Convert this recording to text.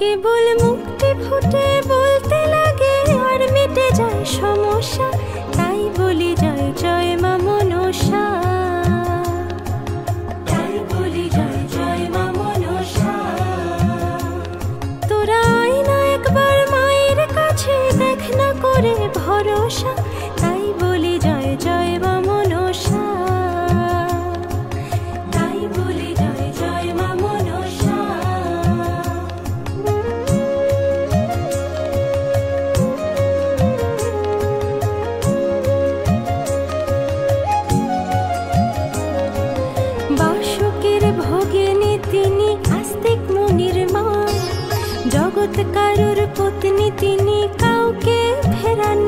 কেবল মুখটি ফুটে বলতে লাগে আর মিটে যায় সমস্যা, তাই বলি জয় জয় মা মনসা, তাই বলি জয় জয় মা মনসা। তোরা আয় না একবার মায়ের কাছে, দেখ না করে ভরসা, তাই বলি জয় জয় মা মনসা, তাই বলি জয় জয় মা মনসা। বাসুকের ভোগিনী তিনি, আস্তিক মুনির মা, জগৎ কারুর পত্নী তিনি, কাউকে ফেরান